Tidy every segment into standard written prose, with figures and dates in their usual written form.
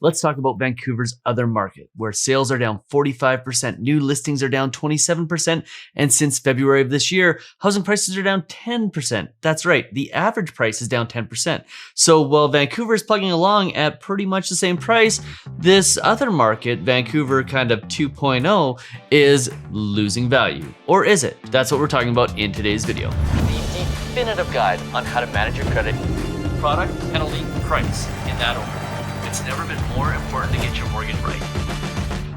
Let's talk about Vancouver's other market, where sales are down 45%, new listings are down 27%, and since February of this year, housing prices are down 10%. That's right, the average price is down 10%. So while Vancouver is plugging along at pretty much the same price, this other market, Vancouver kind of 2.0, is losing value. Or is it? That's what we're talking about in today's video. The definitive guide on how to manage your credit, product, penalty, price in that order. It's never been more important to get your mortgage right.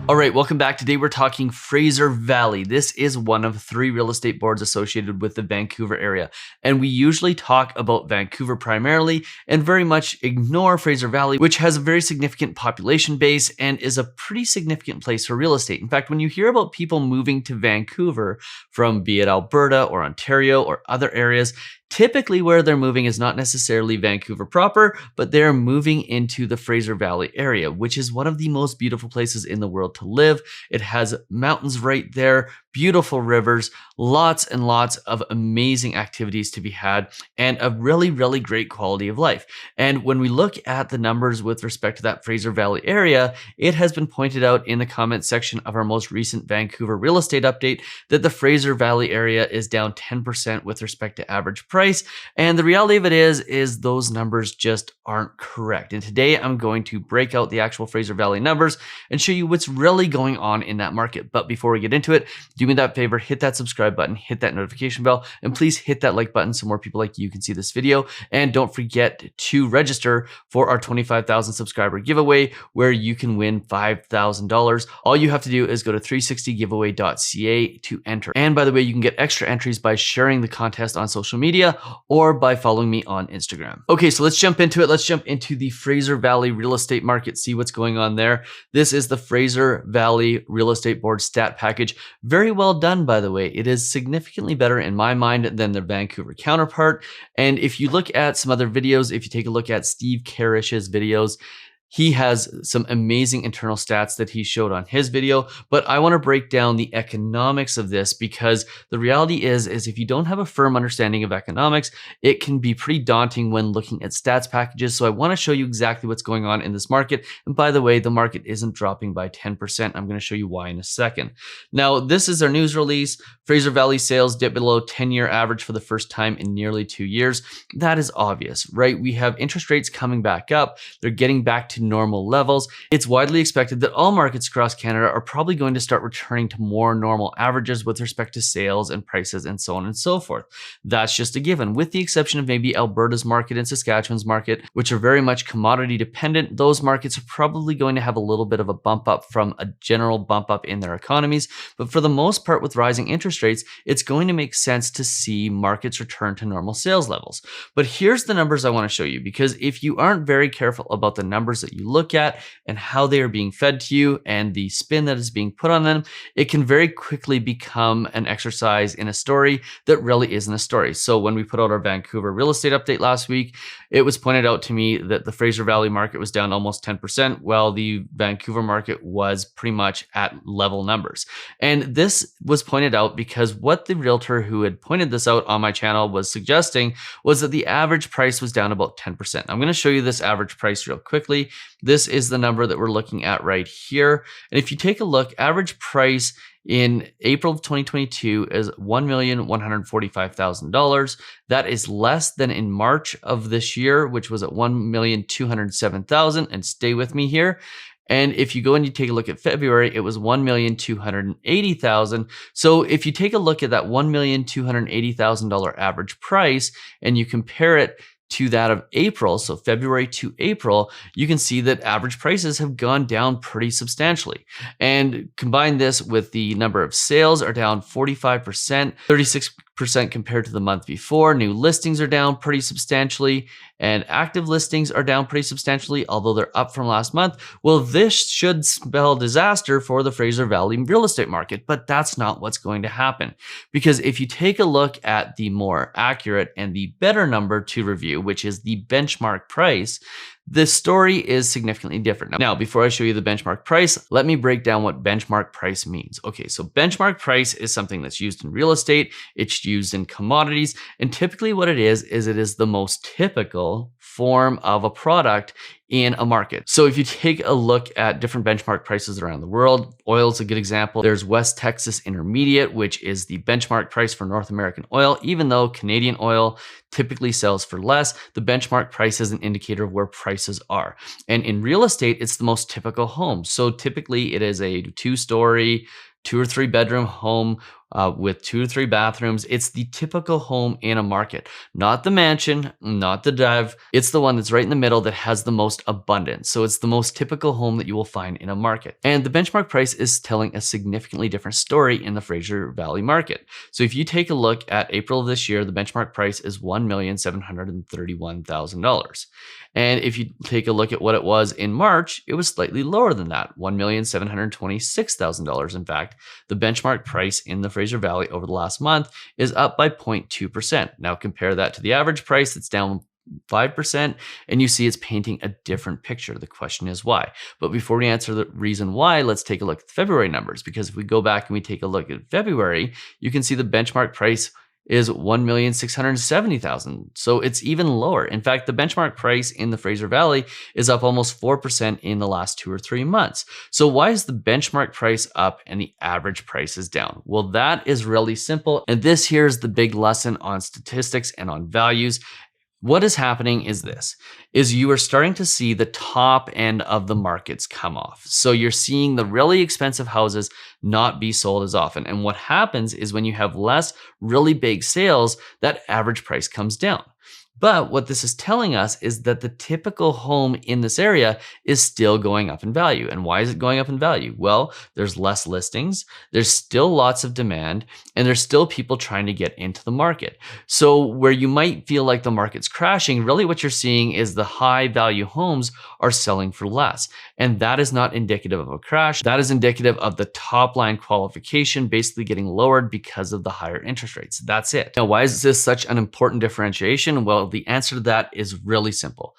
All right, welcome back. Today we're talking Fraser Valley. This is one of 3 real estate boards associated with the Vancouver area. And we usually talk about Vancouver primarily and very much ignore Fraser Valley, which has a very significant population base and is a pretty significant place for real estate. In fact, when you hear about people moving to Vancouver from be it Alberta or Ontario or other areas, typically where they're moving is not necessarily Vancouver proper, but they're moving into the Fraser Valley area, which is one of the most beautiful places in the world to live. It has mountains right there, beautiful rivers, lots and lots of amazing activities to be had, and a really, really great quality of life. And when we look at the numbers with respect to that Fraser Valley area, it has been pointed out in the comments section of our most recent Vancouver real estate update that the Fraser Valley area is down 10% with respect to average price. And the reality of it is those numbers just aren't correct. And today I'm going to break out the actual Fraser Valley numbers and show you what's really going on in that market. But before we get into it, do me that favor, hit that subscribe button, hit that notification bell, and please hit that like button so more people like you can see this video. And don't forget to register for our 25,000 subscriber giveaway where you can win $5,000. All you have to do is go to 360giveaway.ca to enter. And by the way, you can get extra entries by sharing the contest on social media or by following me on Instagram. Okay, so let's jump into it. Let's jump into the Fraser Valley real estate market, see what's going on there. This is the Fraser Valley Real Estate Board stat package. Very well done, by the way. It is significantly better in my mind than their Vancouver counterpart. And if you look at some other videos, if you take a look at Steve Karish's videos, he has some amazing internal stats that he showed on his video, but I want to break down the economics of this because the reality is if you don't have a firm understanding of economics, it can be pretty daunting when looking at stats packages. So I want to show you exactly what's going on in this market. And by the way, the market isn't dropping by 10%. I'm going to show you why in a second. Now, this is our news release. Fraser Valley sales dip below 10-year average for the first time in nearly 2 years. That is obvious, right? We have interest rates coming back up. They're getting back to normal levels. It's widely expected that all markets across Canada are probably going to start returning to more normal averages with respect to sales and prices and so on and so forth. That's just a given, with the exception of maybe Alberta's market and Saskatchewan's market, which are very much commodity dependent. Those markets are probably going to have a little bit of a bump up from a general bump up in their economies. But for the most part, with rising interest rates, it's going to make sense to see markets return to normal sales levels. But here's the numbers I want to show you, because if you aren't very careful about the numbers that you look at and how they are being fed to you and the spin that is being put on them, it can very quickly become an exercise in a story that really isn't a story. So when we put out our Vancouver real estate update last week, it was pointed out to me that the Fraser Valley market was down almost 10%, while the Vancouver market was pretty much at level numbers. And this was pointed out because what the realtor who had pointed this out on my channel was suggesting was that the average price was down about 10%. I'm going to show you this average price real quickly. This is the number that we're looking at right here. And if you take a look, average price in April of 2022 is $1,145,000. That is less than in March of this year, which was at $1,207,000. And stay with me here. And if you go and you take a look at February, it was $1,280,000. So if you take a look at that $1,280,000 average price and you compare it to that of April, so February to April, you can see that average prices have gone down pretty substantially. And combine this with the number of sales are down 45%, 36% compared to the month before. New listings are down pretty substantially, and active listings are down pretty substantially, although they're up from last month. Well, this should spell disaster for the Fraser Valley real estate market, but that's not what's going to happen. Because if you take a look at the more accurate and the better number to review, which is the benchmark price, the story is significantly different. Now, before I show you the benchmark price, let me break down what benchmark price means. Okay, so benchmark price is something that's used in real estate, it's used in commodities, and typically what it is it is the most typical form of a product in a market. So if you take a look at different benchmark prices around the world, oil is a good example. There's West Texas Intermediate, which is the benchmark price for North American oil. Even though Canadian oil typically sells for less, the benchmark price is an indicator of where prices are. And in real estate, it's the most typical home. So typically it is a 2-story, 2 or 3 bedroom home with 2 or 3 bathrooms. It's the typical home in a market, not the mansion, not the dive. It's the one that's right in the middle that has the most abundance. So it's the most typical home that you will find in a market. And the benchmark price is telling a significantly different story in the Fraser Valley market. So if you take a look at April of this year, the benchmark price is $1,731,000. And if you take a look at what it was in March, it was slightly lower than that, $1,726,000. In fact, the benchmark price in the Fraser Valley over the last month is up by 0.2%. Now compare that to the average price that's down 5%, and you see it's painting a different picture. The question is why. But before we answer the reason why, let's take a look at the February numbers, because if we go back and we take a look at February, you can see the benchmark price is $1,670,000. So it's even lower. In fact, the benchmark price in the Fraser Valley is up almost 4% in the last 2 or 3 months. So why is the benchmark price up and the average price is down? Well, that is really simple. And this here is the big lesson on statistics and on values. What is happening is you are starting to see the top end of the markets come off. So you're seeing the really expensive houses not be sold as often. And what happens is when you have less really big sales, that average price comes down. But what this is telling us is that the typical home in this area is still going up in value. And why is it going up in value? Well, there's less listings, there's still lots of demand, and there's still people trying to get into the market. So where you might feel like the market's crashing, really what you're seeing is the high value homes are selling for less. And that is not indicative of a crash. That is indicative of the top line qualification basically getting lowered because of the higher interest rates. That's it. Now, why is this such an important differentiation? Well, the answer to that is really simple.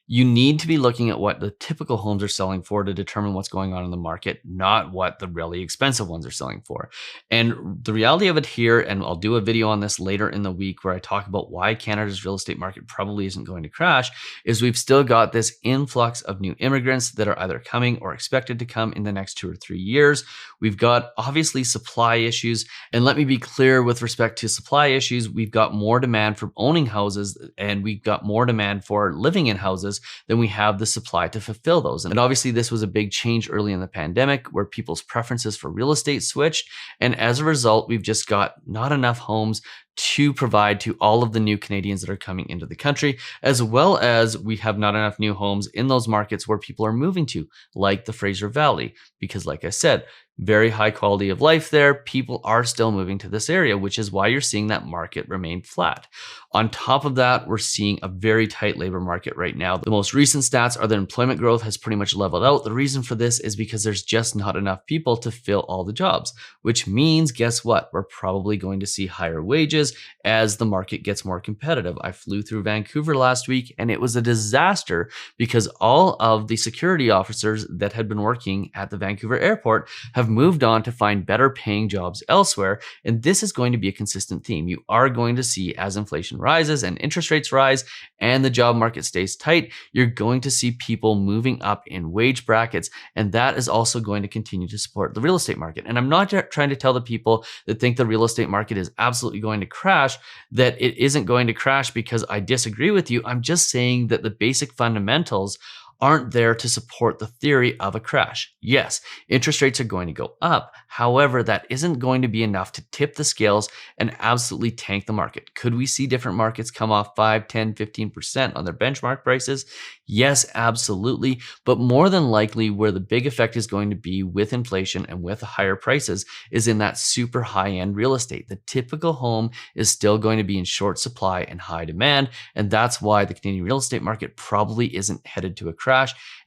You need to be looking at what the typical homes are selling for to determine what's going on in the market, not what the really expensive ones are selling for. And the reality of it here, and I'll do a video on this later in the week where I talk about why Canada's real estate market probably isn't going to crash, is we've still got this influx of new immigrants that are either coming or expected to come in the next 2 or 3 years. We've got obviously supply issues. And let me be clear with respect to supply issues, we've got more demand for owning houses and we've got more demand for living in houses then we have the supply to fulfill those. And obviously this was a big change early in the pandemic where people's preferences for real estate switched. And as a result, we've just got not enough homes to provide to all of the new Canadians that are coming into the country, as well as we have not enough new homes in those markets where people are moving to, like the Fraser Valley. Because like I said, very high quality of life there. People are still moving to this area, which is why you're seeing that market remain flat. On top of that, we're seeing a very tight labor market right now. The most recent stats are that employment growth has pretty much leveled out. The reason for this is because there's just not enough people to fill all the jobs, which means, guess what? We're probably going to see higher wages as the market gets more competitive. I flew through Vancouver last week and it was a disaster because all of the security officers that had been working at the Vancouver airport have moved on to find better paying jobs elsewhere. And this is going to be a consistent theme. You are going to see as inflation rises and interest rates rise and the job market stays tight, you're going to see people moving up in wage brackets. And that is also going to continue to support the real estate market. And I'm not trying to tell the people that think the real estate market is absolutely going to crash, that it isn't going to crash because I disagree with you. I'm just saying that the basic fundamentals aren't there to support the theory of a crash. Yes, interest rates are going to go up. However, that isn't going to be enough to tip the scales and absolutely tank the market. Could we see different markets come off 5, 10, 15% on their benchmark prices? Yes, absolutely. But more than likely, where the big effect is going to be with inflation and with higher prices is in that super high-end real estate. The typical home is still going to be in short supply and high demand. And that's why the Canadian real estate market probably isn't headed to a crash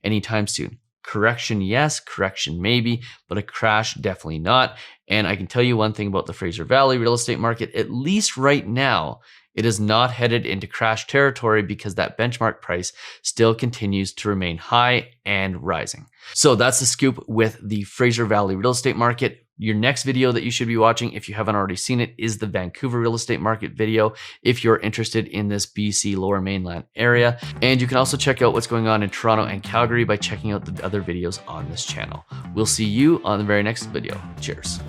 anytime soon. Correction, yes. Correction, maybe, but a crash, definitely not. And I can tell you one thing about the Fraser Valley real estate market, at least right now, It is not headed into crash territory because that benchmark price still continues to remain high and rising. So that's the scoop with the Fraser Valley real estate market. Your next video that you should be watching, if you haven't already seen it, is the Vancouver real estate market video if you're interested in this BC Lower Mainland area. And you can also check out what's going on in Toronto and Calgary by checking out the other videos on this channel. We'll see you on the very next video. Cheers.